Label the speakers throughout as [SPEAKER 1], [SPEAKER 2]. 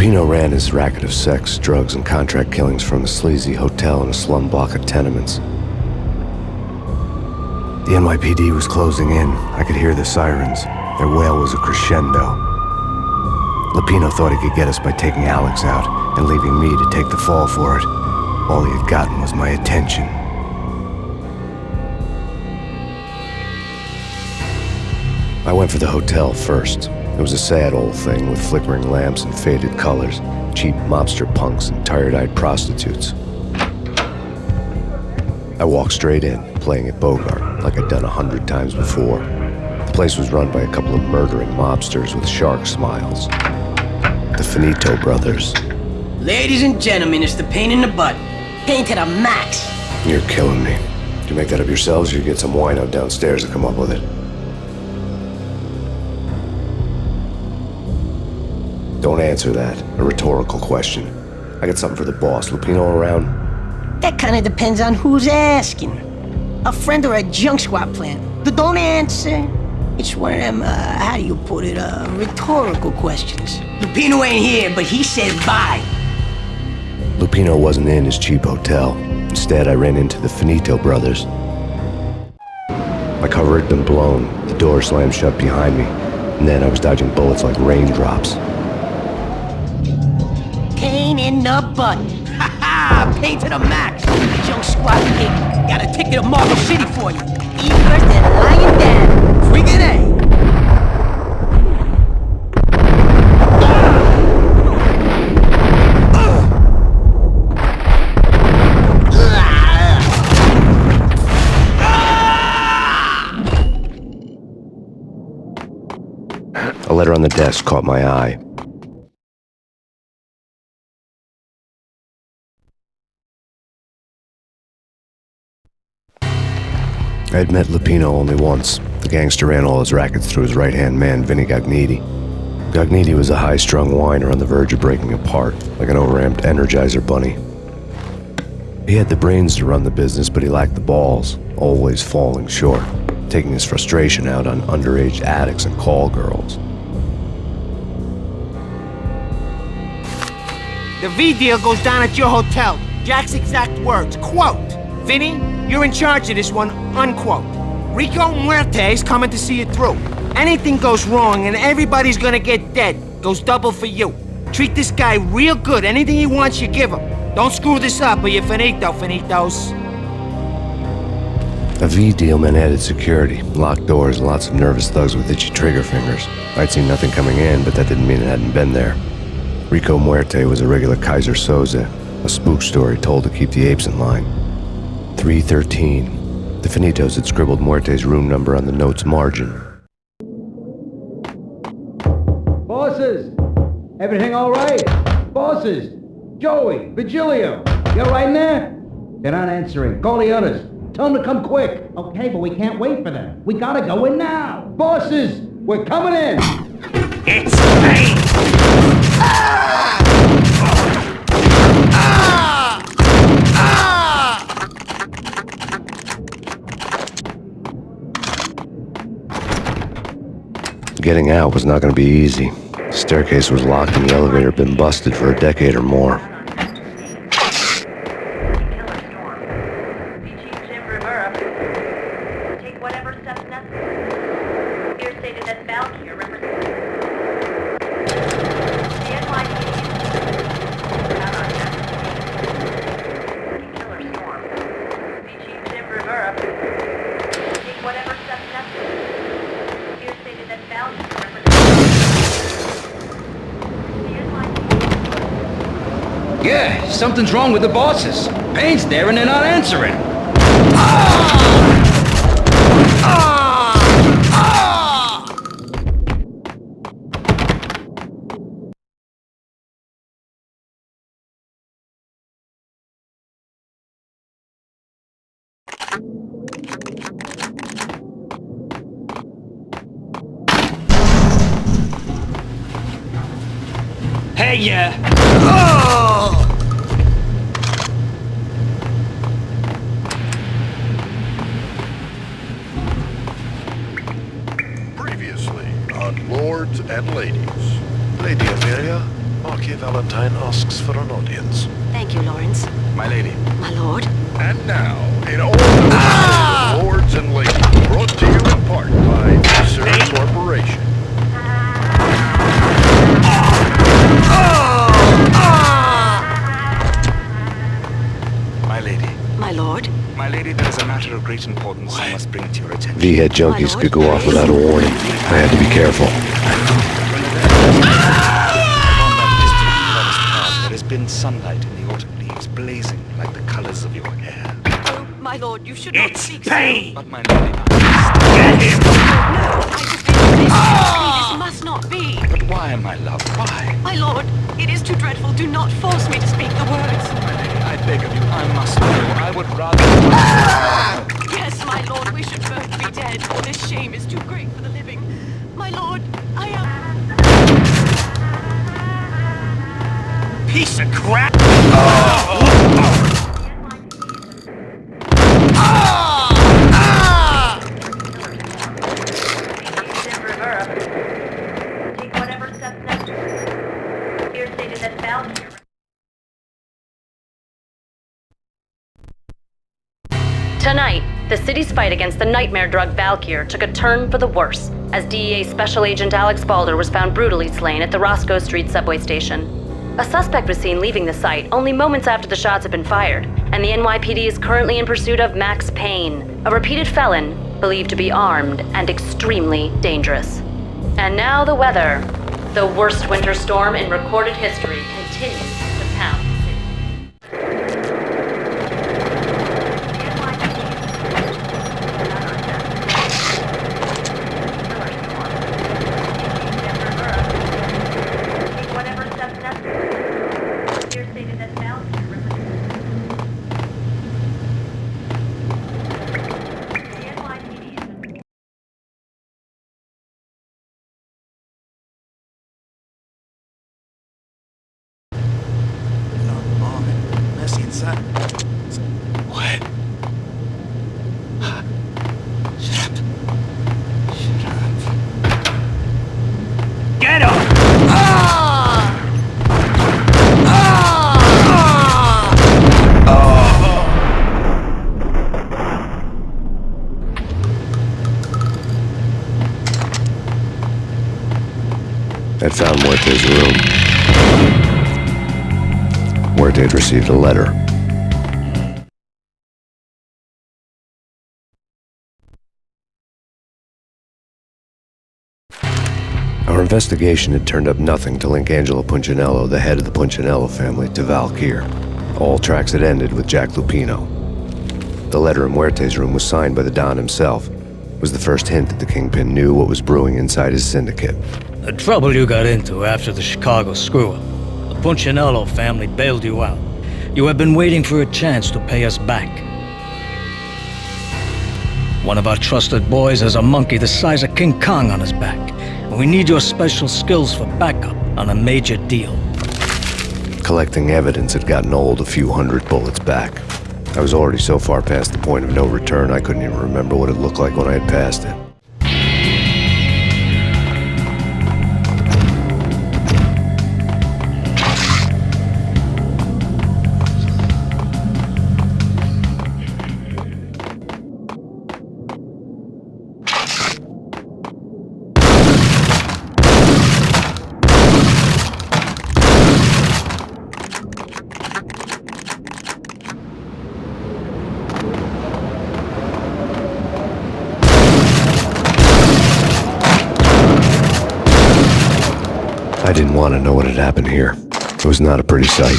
[SPEAKER 1] Lupino ran his racket of sex, drugs, and contract killings from a sleazy hotel in a slum block of tenements. The NYPD was closing in. I could hear the sirens. Their wail was a crescendo. Lupino thought he could get us by taking Alex out and leaving me to take the fall for it. All he had gotten was my attention. I went for the hotel first. It was a sad old thing with flickering lamps and faded colors, cheap mobster punks and tired-eyed prostitutes. I walked straight in, playing at Bogart, like I'd done 100 times before. The place was run by a couple of murdering mobsters with shark smiles. The Finito brothers.
[SPEAKER 2] Ladies and gentlemen, it's the Payne in the butt. Payne to the max.
[SPEAKER 1] You're killing me. Did you make that up yourselves, or you get some wino downstairs to come up with it? Don't answer that. A rhetorical question. I got something for the boss. Lupino around?
[SPEAKER 2] That kind of depends on who's asking. A friend or a junk squad plan. Don't answer. It's one of them, how do you put it, rhetorical questions. Lupino ain't here, but he said bye.
[SPEAKER 1] Lupino wasn't in his cheap hotel. Instead, I ran into the Finito brothers. My cover had been blown. The door slammed shut behind me. And then I was dodging bullets like raindrops.
[SPEAKER 2] Payne in the butt. Ha ha! Payne to the max. Junk squad pig. Got a ticket to Marble City for you. Eat first and lying down. Friggin' A.
[SPEAKER 1] A letter on the desk caught my eye. I had met Lupino only once. The gangster ran all his rackets through his right-hand man, Vinny Gagniti. Gagniti was a high-strung whiner on the verge of breaking apart, like an overamped Energizer bunny. He had the brains to run the business, but he lacked the balls, always falling short, taking his frustration out on underage addicts and call girls.
[SPEAKER 3] The V deal goes down at your hotel. Jack's exact words, quote, "Vinny, you're in charge of this one," unquote. Rico Muerte's coming to see it through. Anything goes wrong and everybody's gonna get dead. Goes double for you. Treat this guy real good. Anything he wants, you give him. Don't screw this up or you're finito, finitos.
[SPEAKER 1] A V deal meant added security, locked doors, and lots of nervous thugs with itchy trigger fingers. I'd seen nothing coming in, but that didn't mean it hadn't been there. Rico Muerte was a regular Kaiser Soze, a spook story told to keep the apes in line. 313. The Finitos had scribbled Muerte's room number on the note's margin.
[SPEAKER 4] Bosses! Everything all right? Bosses! Joey! Vigilio! You all right in there? They're not answering. Call the others. Tell them to come quick. Okay, but we can't wait for them. We gotta go in now. Bosses! We're coming in!
[SPEAKER 3] It's Payne!
[SPEAKER 1] Getting out was not going to be easy. The staircase was locked and the elevator had been busted for a decade or more.
[SPEAKER 4] Yeah, something's wrong with the bosses. Payne's there and they're not answering.
[SPEAKER 3] Hey, yeah.
[SPEAKER 5] Previously on Lords and Ladies. Lady Amelia, are Marquis Valentine asks for an audience.
[SPEAKER 6] Thank you, Lawrence.
[SPEAKER 7] My lady.
[SPEAKER 6] My lord.
[SPEAKER 5] And now, in order, lords and ladies, brought to you in part by Sir Corporation.
[SPEAKER 7] My lady.
[SPEAKER 6] My lord.
[SPEAKER 7] My lady, there is a matter of great importance I must bring to your attention.
[SPEAKER 1] V-head junkies could go off without a warning. I had to be careful.
[SPEAKER 7] Upon that distant forest path, there has been sunlight in the autumn leaves blazing like the colors of your hair.
[SPEAKER 6] Oh, my lord, you should not speak
[SPEAKER 3] Payne!
[SPEAKER 7] But my lady,
[SPEAKER 3] Get him!
[SPEAKER 6] so. No, I forbid this. This must not be.
[SPEAKER 7] but why, my love, why?
[SPEAKER 6] My lord, it is too dreadful. Do not force me to speak the words.
[SPEAKER 7] My lady, I beg of you, I must know. I would rather...
[SPEAKER 6] Yes, my lord, we should both be dead. This shame is too great for the living. My lord, I am...
[SPEAKER 3] Piece of crap!
[SPEAKER 8] Take whatever steps necessary. Here stated that Valkyrie.
[SPEAKER 9] Tonight, the city's fight against the nightmare drug Valkyr took a turn for the worse, as DEA Special Agent Alex Balder was found brutally slain at the Roscoe Street subway station. A suspect was seen leaving the site only moments after the shots had been fired, and the NYPD is currently in pursuit of Max Payne, a repeated felon believed to be armed and extremely dangerous. And now the weather. The worst winter storm in recorded history continues to pound the city.
[SPEAKER 8] Take whatever steps necessary. Here stated that Valkyrie. The NYPD is...
[SPEAKER 7] Mercy inside. What? Shut up. Shut up.
[SPEAKER 3] Get him!
[SPEAKER 1] I found Muerte's room. Muerte had received a letter. Our investigation had turned up nothing to link Angelo Punchinello, the head of the Punchinello family, to Valkyr. All tracks had ended with Jack Lupino. The letter in Muerte's room was signed by the Don himself. It was the first hint that the Kingpin knew what was brewing inside his syndicate.
[SPEAKER 10] The trouble you got into after the Chicago screw-up. The Punchinello family bailed you out. You have been waiting for a chance to pay us back. One of our trusted boys has a monkey the size of King Kong on his back. And we need your special skills for backup on a major deal.
[SPEAKER 1] Collecting evidence had gotten old a few hundred bullets back. I was already so far past the point of no return I couldn't even remember what it looked like when I had passed it. I didn't want to know what had happened here. It was not a pretty sight.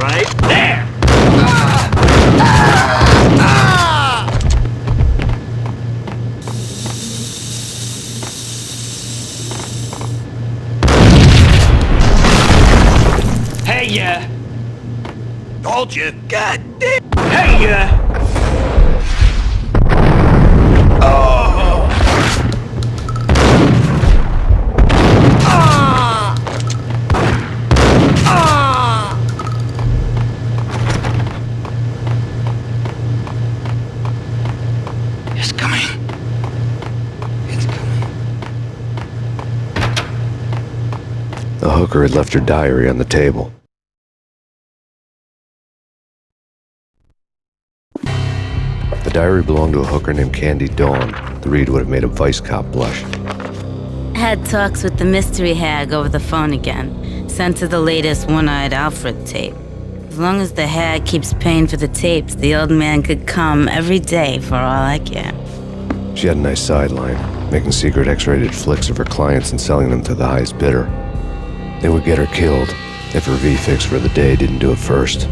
[SPEAKER 3] Right there! Hey, ya!
[SPEAKER 5] Told you.
[SPEAKER 3] God damn! Hey, ya!
[SPEAKER 1] The hooker had left her diary on the table. The diary belonged to a hooker named Candy Dawn. The read would have made a vice cop blush.
[SPEAKER 11] Had talks with the mystery hag over the phone again. Sent her the latest One-Eyed Alfred tape. As long as the hag keeps paying for the tapes, the old man could come every day for all I care.
[SPEAKER 1] She had a nice sideline, making secret X-rated flicks of her clients and selling them to the highest bidder. They would get her killed if her V-fix for the day didn't do it first.